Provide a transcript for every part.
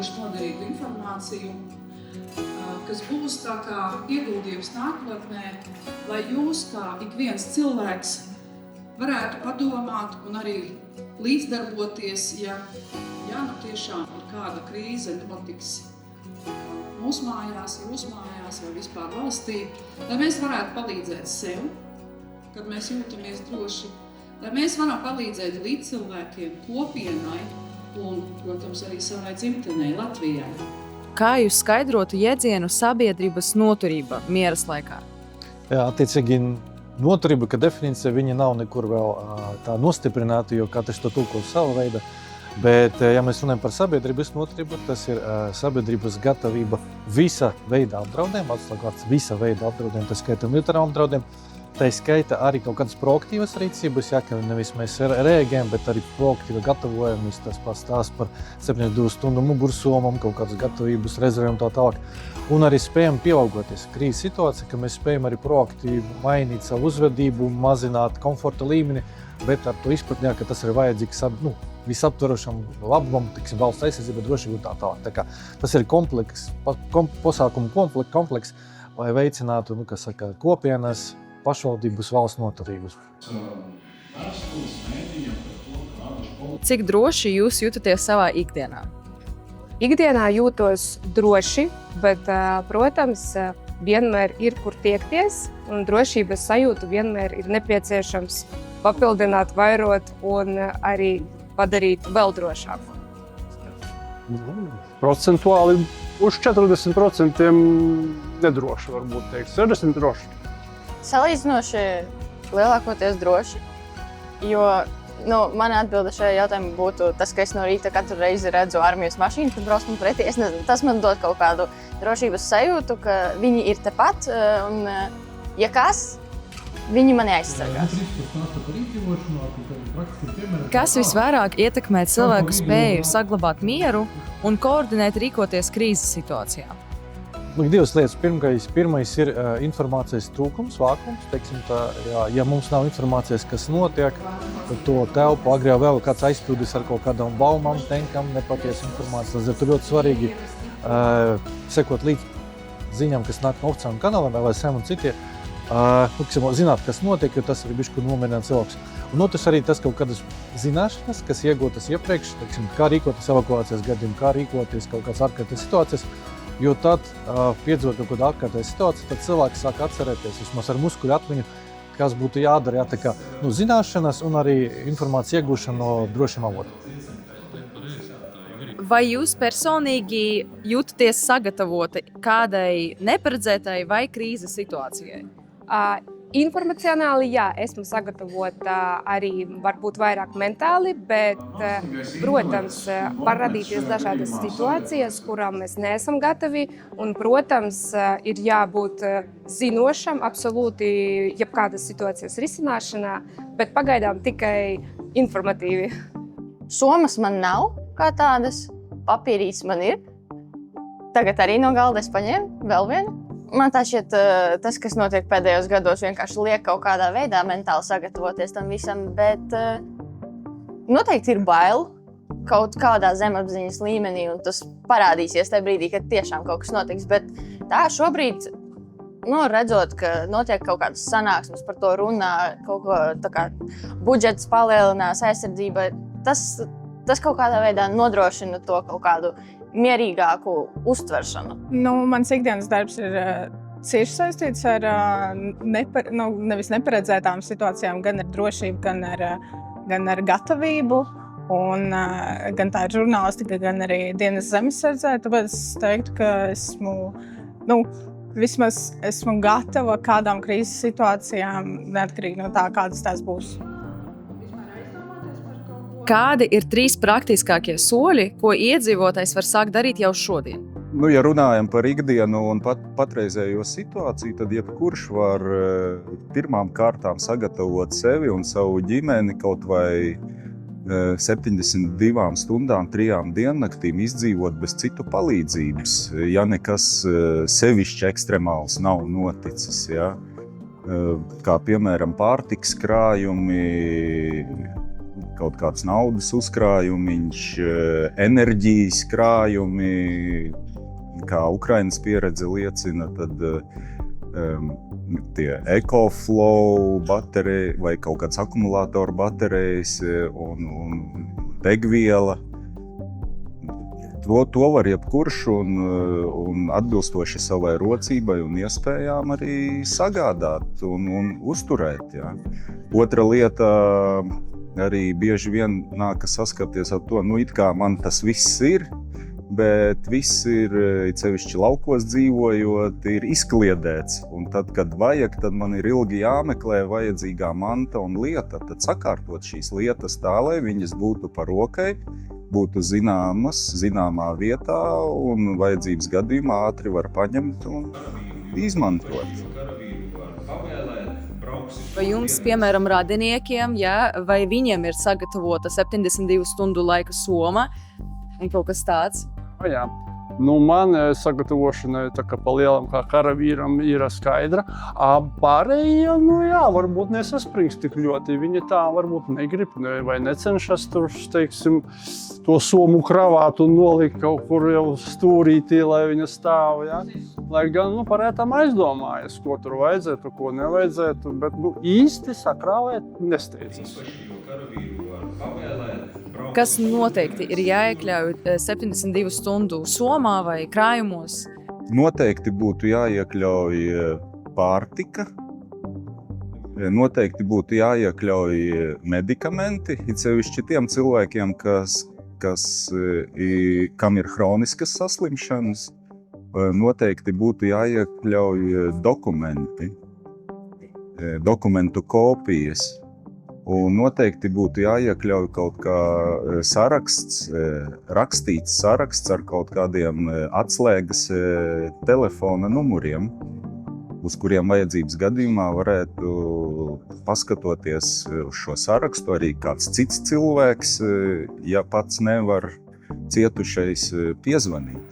snieguši noderīgu informāciju, kas būs tā kā ieguldījums nākotnē, lai jūs, kā ik viens cilvēks, varētu padomāt un arī līdzdarboties, ja nu tiešām ir kāda krīze notiks mūsu mājās, jūsu mājās vai vispār valstī, lai mēs varētu palīdzēt sev, kad mēs jūtamies droši, lai mēs varam palīdzēt līdzcilvēkiem, kopienai un, protams, arī savai dzimtenei Latvijai. Kā jūs skaidrotu jēdzienu sabiedrības noturība mieras laikā? Jā, attiecīgi noturība, ka definīcija viņa nav nekur vēl tā nostiprināta, jo katrs to tulko sava veida. Bet, ja mēs runājam par sabiedrības noturību, tas ir sabiedrības gatavība visa veida apdraudējumu, atslēgvārds visa veida apdraudējumu, tā skaita militārām apdraudējumu, tā skaita arī kaut kādas proaktīvas rīcības, ja, ka nevis mēs reaģējam, bet arī proaktīvi gatavojamies, tas pastāst par 72 stundu mugursomam, kaut kādas gatavības rezervēm tā tālāk. Un arī spējam pielāgoties krīzes situācijai, ka mēs spējam arī proaktīvi mainīt savu uzvedību, mazināt komforta līmeni, bet ar to izpratnē, ka tas ir vajadzīgs visaptverošam labumam, valsts aizsardzība, drošība un tā tālāk. Tā kā tas ir pasākumu kompleks, lai veicinātu, kopienas, pašvaldības, valsts noturības. Cik droši jūs jūtaties savā ikdienā? Ikdienā jūtos droši, bet, protams, vienmēr ir kur tiekties, un drošības sajūtu vienmēr ir nepieciešams papildināt, vairot un arī padarīt vēl drošāku. Procentuāli uz 40% nedroši, varbūt teikt, 60% droši. Salīdzinoši lielākoties droši, jo mana atbilde šajā jautājumā būtu tas, ka es no rīta katru reizi redzu armijas mašīnu, kad brauc man pretī. Es nezinu, tas man dod kaut kādu drošības sajūtu, ka viņi ir tepat, un ja kas, viņi mani aizsargās. Kas visvairāk ietekmē cilvēku spēju saglabāt mieru un koordinēt rīkoties krīzes situācijā? Divas lietas. Pirmais ir informācijas trūkums, vākums. Teiksim tā, ja mums nav informācijas, kas notiek, tad to telpu agrāk vēl kāds aizpildīs ar kaut kādām baumām, tenkam, nepatiesu informāciju. Līdz ar to ļoti svarīgi sekot līdz ziņām, kas nāk no oficiāliem kanāliem, LSM un citiem. Zināt, kas notiek, jo tas ir bišķi nomierina cilvēks. Un otrs arī tas kaut kādas zināšanas, kas iegūtas iepriekš, teiksim, kā rīkoties evakuācijas gadījumā, kā rīkoties kaut kādas ārkārtas situācijas. Jo tad, piedzīvot kaut kādu ārkārtēju situāciju, tad cilvēks sāk atcerēties vismaz ar muskuļu atmiņu, kas būtu jādara. Tā kā, zināšanas un arī informācija iegūšana no drošiem avotiem. Vai jūs personīgi jūtaties sagatavoti kādai neparedzētai vai krīzes situācijai? Informacionāli, jā, esmu sagatavota arī varbūt vairāk mentāli, bet, protams, var radīties dažādas situācijas, kurām mēs neesam gatavi, un, protams, ir jābūt zinošam absolūti jebkādas situācijas risināšanā, bet pagaidām tikai informatīvi. Somas man nav kā tādas, papīrītes man ir. Tagad arī no galda es paņēmu vēl vienu. Man tā šķiet, tas, kas notiek pēdējos gados, vienkārši liek kaut kādā veidā mentāli sagatavoties tam visam, bet noteikti ir bail kaut kādā zemapziņas līmenī, un tas parādīsies tajā brīdī, kad tiešām kaut kas notiks. Bet tā šobrīd, redzot, ka notiek kaut kādas sanāksmes par to runā, kaut ko tā kā budžets palielinās, aizsardzība, tas kaut kādā veidā nodrošina to kaut kādu mierīgāku uztveršanu. Mans ikdienas darbs ir cieši saistīts ar nevis neparedzētām situācijām, gan ar drošību, gan ar gatavību. Un, gan tā ir žurnālistika, gan arī dienas zemesardzē. Tāpēc es teiktu, ka vismaz esmu gatava kādām krīzes situācijām, neatkarīgi no tā, kādas tās būs. Kādi ir 3 praktiskākie soļi, ko iedzīvotājs var sākt darīt jau šodien? Ja runājam par ikdienu un patreizējo situāciju, tad jebkurš var pirmām kārtām sagatavot sevi un savu ģimeni kaut vai 72 stundām, 3 diennaktīm izdzīvot bez citu palīdzības, ja nekas sevišķi ekstremāls nav noticis. Ja? Kā piemēram pārtikas krājumi, kaut kāds naudas uzkrājumiņš, enerģijas krājumi, kā Ukrainas pieredze liecina, tad tie EcoFlow baterija vai kaut kāds akumulātoru baterijas un degviela. To var jebkurš un atbilstoši savai rocībai un iespējām arī sagādāt un uzturēt. Ja. Otra lieta arī bieži vien nākas saskapties ar to, it kā man tas viss ir, bet viss ir, sevišķi laukos dzīvojot, ir izkliedēts. Un tad, kad vajag, tad man ir ilgi jāmeklē vajadzīgā manta un lieta, tad sakārtot šīs lietas tā, lai viņas būtu par rokai, būtu zināmā vietā un vajadzības gadījumā ātri var paņemt un izmantot. Vai jums, piemēram, radiniekiem, vai viņiem ir sagatavota 72 stundu laika soma un kaut kas tāds? Jā. Man sagatavošana pa lielam kā karavīram ir skaidra. Pārējie, varbūt nesaspringst tik ļoti. Viņi tā varbūt negrib vai necenšas tur, teiksim, to somu kravāt un nolikt kaut kur jau stūrītī, lai viņa stāv. Ja? Lai gan parētām aizdomājas, ko tur vajadzētu, ko nevajadzētu, bet īsti sakrāvēt nesteidzas. Kas noteikti ir jāiekļauj 72 stundu somā vai krājumos? Noteikti būtu jāiekļauj pārtika, noteikti būtu jāiekļauj medikamenti, it sevišķi tiem cilvēkiem, kam ir hroniskas saslimšanas, noteikti būtu jāiekļauj dokumenti, dokumentu kopijas. Un noteikti būtu jāiekļauj kaut kā rakstīts saraksts ar kaut kādiem atslēgas telefona numuriem, uz kuriem vajadzības gadījumā varētu paskatoties uz šo sarakstu arī kāds cits cilvēks, ja pats nevar cietušais piezvanīt.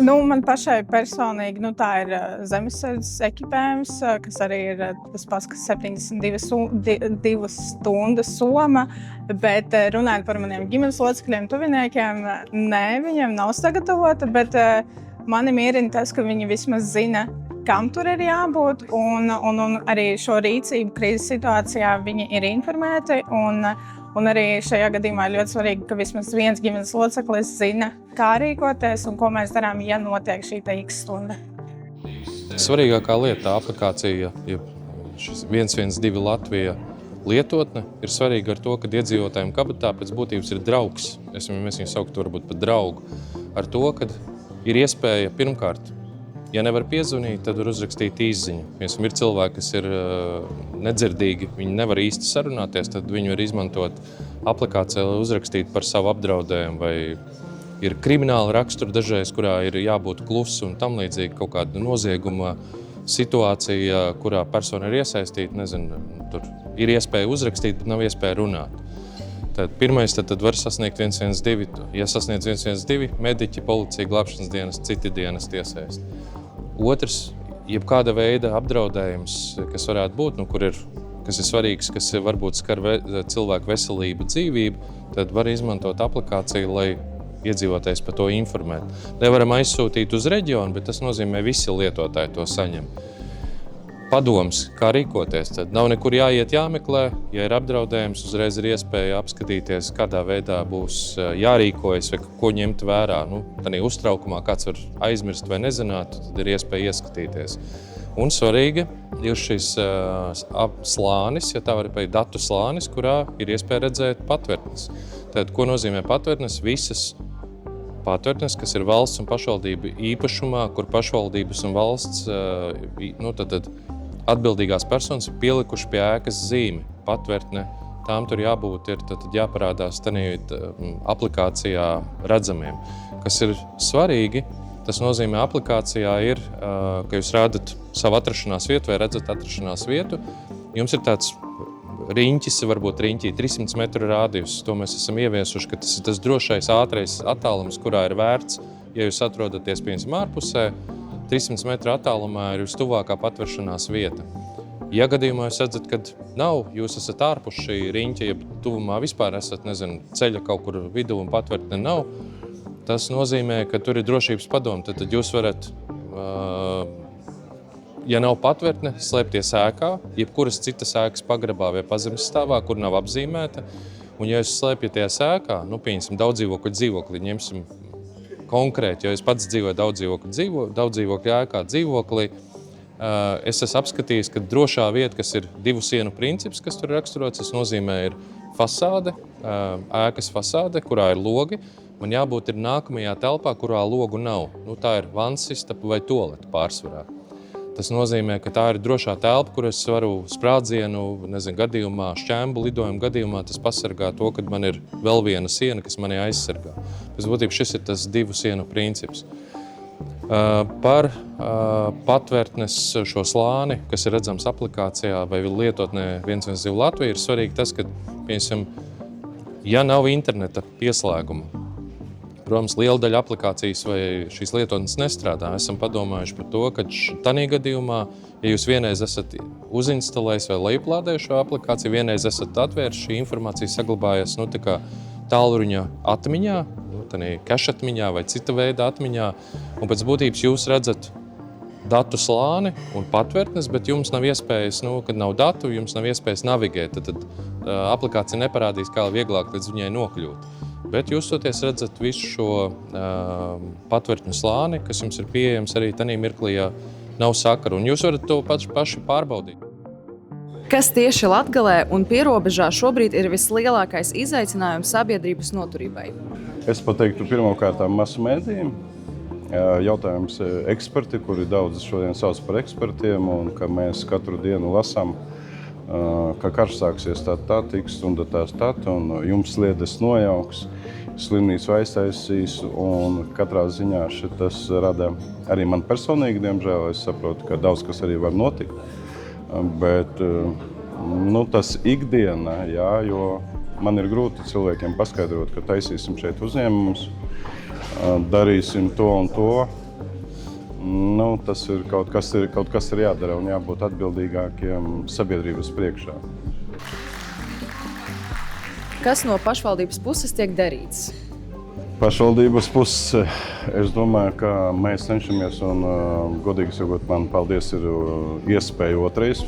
Man pašai personīgi tā ir zemesardzes ekipējums, kas arī ir tas pats, kas 72 stundu soma, bet runājot par maniem ģimenes locekļiem, tuviniekiem, viņiem nav sagatavota, bet mani mierina tas, ka viņi vismaz zina, kam tur ir jābūt, un arī šo rīcību krīzes situācijā viņi ir informēti, un arī šajā gadījumā ir ļoti svarīgi, ka vismaz viens ģimenes loceklis zina, kā rīkoties un ko mēs darām, ja notiek šī X stunda. Svarīgākā lieta aplikācija, ja šis 112 Latvija lietotne, ir svarīga ar to, ka iedzīvotājiem kabatā pēc būtības ir draugs. Mēs viņu sauktu varbūt par draugu. Ar to, ka ir iespēja pirmkārt, ja nevar piezvanīt, tad var uzrakstīt īsziņu. Piemēram, ir cilvēki, kas ir nedzirdīgi, viņi nevar īsti sarunāties, tad viņi var izmantot aplikāciju, lai uzrakstītu par savu apdraudējumu, vai ir krimināla rakstura dažreiz, kurā ir jābūt klusu un tam līdzīgi kaut kāda nozieguma situācija, kurā persona ir iesaistīta, tur ir iespēja uzrakstīt, bet nav iespēja runāt. Tad pirmais tad var sasniegt 112. Ja sasniedz 112, mediķi, policija, glābšanas dienas, citi dienas iesaist. Otrs, jebkāda veida apdraudējums, kas varētu būt, kas ir svarīgs, kas varbūt skar cilvēku veselību, dzīvību, tad var izmantot aplikāciju, lai iedzīvotājs par to informētu. Nevaram aizsūtīt uz reģionu, bet tas nozīmē visi lietotāji to saņem. Padoms, kā rīkoties, tad nav nekur jāiet jāmeklē, ja ir apdraudējums, uzreiz ir iespēja apskatīties, kādā veidā būs jārīkojas vai ko ņemt vērā. Tādā uztraukumā kāds var aizmirst vai nezināt, tad ir iespēja ieskatīties. Un svarīgi ir šis slānis, ja tā var teikt, datu slānis, kurā ir iespēja redzēt patvertnes. Tad, ko nozīmē patvertnes? Visas patvertnes, kas ir valsts un pašvaldību īpašumā, kur pašvaldības un valsts atbildīgās personas ir pielikuši pie ēkas zīmi, patvertne. Tām tur jābūt, ir jāparādās tādā aplikācijā redzamiem. Kas ir svarīgi, tas nozīmē aplikācijā ir, ka jūs rādat savu atrašanās vietu vai redzat atrašanās vietu. Jums ir tāds riņķis, varbūt riņķī 300 metru rādījus. To mēs esam ieviesuši, ka tas ir tas drošais, ātrais attālums, kurā ir vērts, ja jūs atrodaties ārpusē, 300 metru attālumā ir vistuvākā patveršanās vieta. Ja gadījumā jūs redzat, ka nav, jūs esat ārpus šī riņķa, ja tuvumā vispār esat, ceļa kaut kur vidū un patvertne nav, tas nozīmē, ka tur ir drošības padome. Tad jūs varat, ja nav patvertne, slēpties ēkā, jebkuras citas ēkas pagrabā vai pazemes stāvā, kur nav apzīmēta. Un ja jūs slēpjaties ēkā, pieņemsim daudzdzīvokļu dzīvoklī, ņemsim konkrēti, ja es pats dzīvoju daudzdzīvokļu ēkā dzīvoklī, es esmu apskatījis, ka drošā vieta, kas ir 2 sienu princips, kas tur raksturots, tas nozīmē ir fasāde, ēkas fasāde, kurā ir logi. Man jābūt ir nākamajā telpā, kurā logu nav. Tā ir vansistapa vai tualeta pārsvarā. Tas nozīmē, ka tā ir drošā telpa, kur es varu sprādzienu, gadījumā, šķēmbu lidojumu gadījumā, tas pasargā to, ka man ir vēl viena siena, kas mani aizsargā. Pēc būtības šis ir tas 2 sienu princips. Par patvertnes šo slāni, kas ir redzams aplikācijā vai lietotnē 112 Latvija, ir svarīgi tas, ka, piemēram, ja nav interneta pieslēguma, protams, liela daļa aplikācijas vai šīs lietotnes nestrādā, esam padomājuši par to, ka tanī gadījumā, ja jūs vienreiz esat uzinstalējis vai lejuplādējuši šo aplikāciju, vienreiz esat atvērs, šī informācija saglabājas tālruņa atmiņā, cache atmiņā vai cita veida atmiņā, un pēc būtības jūs redzat datu slāni un patvertnes, bet jums nav iespējas, kad nav datu, jums nav iespējas navigēt, tad aplikācija neparādīs, kā vieglāk līdz viņai nokļūt. Bet jūs toties redzat visu šo patvertņu slāni, kas jums ir pieejams arī tanī mirklī, ja nav sakaru, un jūs varat to paši pārbaudīt. Kas tieši Latgalē un pierobežā šobrīd ir vislielākais izaicinājums sabiedrības noturībai? Es pateiktu pirmkārt masu mēdījiem. Jautājums eksperti, kuri daudz šodien sauc par ekspertiem, un ka mēs katru dienu lasām, ka karš sāksies tā, tiks stunda tās tā, un jums sliedes nojauks, slimnīcu aiztaisīs, un katrā ziņā šitas rada arī man personīgi, diemžēl, es saprotu, ka daudz kas arī var notikt. Bet tas ikdiena, jo man ir grūti cilvēkiem paskaidrot, ka taisīsim šeit uzņēmumus, darīsim to un to. Tas ir kaut kas ir jādara un jābūt atbildīgākiem sabiedrības priekšā. Kas no pašvaldības puses tiek darīts? Pašvaldības puses, es domāju, ka mēs cenšamies, un godīgi sakot, man paldies ir iespēja otrais.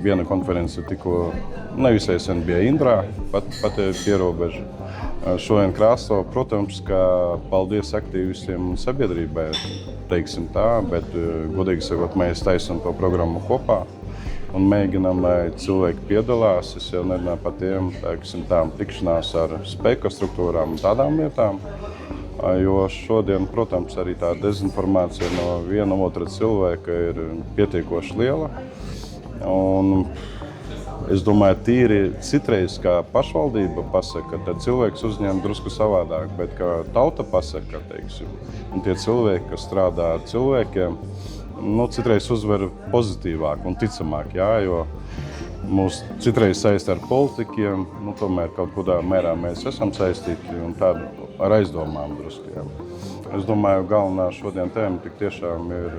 Viena konference tikko nevisai sen bija Indrā, pat pierobeža. Šodien Krāslavā, protams, ka paldies aktīvistiem un sabiedrībai, teiksim tā, bet godīgi sakot, mēs taisam to programmu kopā un mēģinām, lai cilvēki piedalās. Es jau nerunāju par tām tikšanās ar spēka struktūrām un tādām lietām, jo šodien, protams, arī tā dezinformācija no viena otra cilvēka ir pietiekoši liela. Un es domāju, tīri citreiz, kā pašvaldība pasaka, tad cilvēks uzņem drusku savādāk, bet kā tauta pasaka, teiksim, un tie cilvēki, kas strādā ar cilvēkiem, citreiz uzver pozitīvāk un ticamāk, jo mūs citreiz saist ar politikiem, tomēr kaut kādā mērā mēs esam saistīti un tādu ar aizdomām drusku. Es domāju, galvenā šodien tēma tik tiešām ir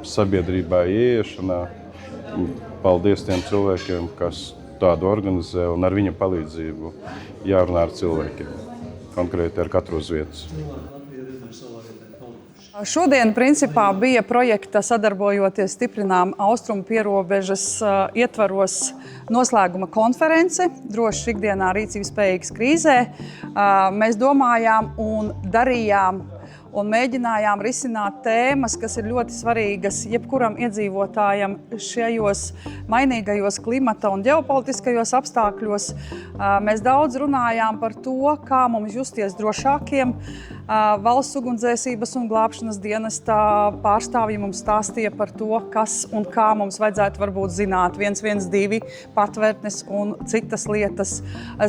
sabiedrībā ieiešana. Paldies tiem cilvēkiem, kas tādu organizē, un ar viņa palīdzību jārunā ar cilvēkiem, konkrēti ar katru uz vietas. Šodien, principā, bija projekta sadarbojoties stiprinām austrumu pierobežas ietvaros noslēguma konference Drošs ikdienā rīcības spējīgs krīzē. Mēs domājām un darījām un mēģinājām risināt tēmas, kas ir ļoti svarīgas jebkuram iedzīvotājam šajos mainīgajos klimata un ģeopolitiskajos apstākļos. Mēs daudz runājām par to, kā mums justies drošākiem. Valsts ugunsdzēsības un glābšanas dienesta pārstāvji mums stāstīja par to, kas un kā mums vajadzētu varbūt zināt 112 patvertnes un citas lietas.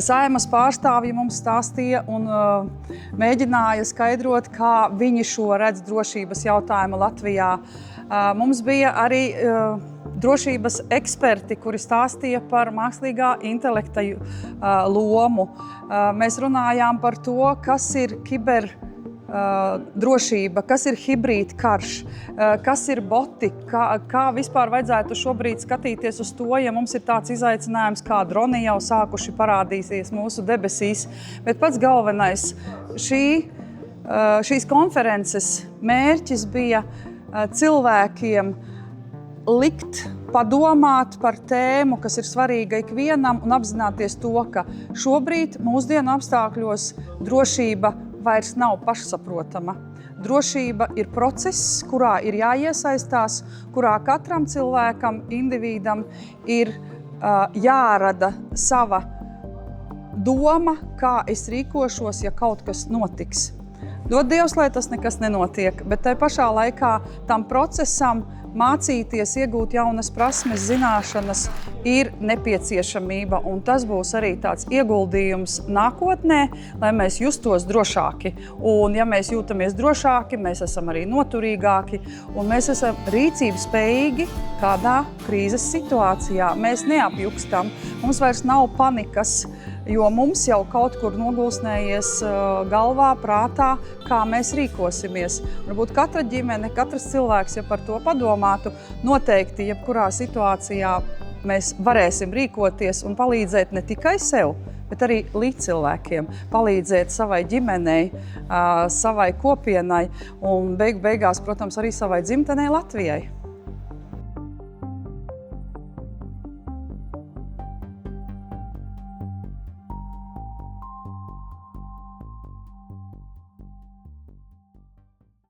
Saeimas pārstāvji mums stāstīja un mēģināja skaidrot, kā viņi šo redz drošības jautājumu Latvijā. Mums bija arī drošības eksperti, kuri stāstīja par mākslīgā intelekta lomu. Mēs runājām par to, kas ir drošība, kas ir hibrīda karš, kas ir boti, kā vispār vajadzētu šobrīd skatīties uz to, ja mums ir tāds izaicinājums, kā droni jau sākuši parādīties mūsu debesīs. Bet pats galvenais, šīs konferences mērķis bija cilvēkiem likt padomāt par tēmu, kas ir svarīga ikvienam, un apzināties to, ka šobrīd mūsdienu apstākļos drošība vairs nav pašsaprotama. Drošība ir process, kurā ir jāiesaistās, kurā katram cilvēkam, individam ir jārada sava doma, kā es rīkošos, ja kaut kas notiks. Dod Dievs, lai tas nekas nenotiek, bet tai pašā laikā tam procesam mācīties, iegūt jaunas prasmes, zināšanas ir nepieciešamība, un tas būs arī tāds ieguldījums nākotnē, lai mēs justos drošāki. Un ja mēs jūtamies drošāki, mēs esam arī noturīgāki, un mēs esam rīcības spējīgi kādā krīzes situācijā. Mēs neapjukstam, mums vairs nav panikas, jo mums jau kaut kur nogulsnējies galvā, prātā, kā mēs rīkosimies. Varbūt katra ģimene, katrs cilvēks, ja par to padomātu, noteikti jebkurā situācijā mēs varēsim rīkoties un palīdzēt ne tikai sev, bet arī līdzcilvēkiem, palīdzēt savai ģimenei, savai kopienai un beigās, protams, arī savai dzimtenei Latvijai.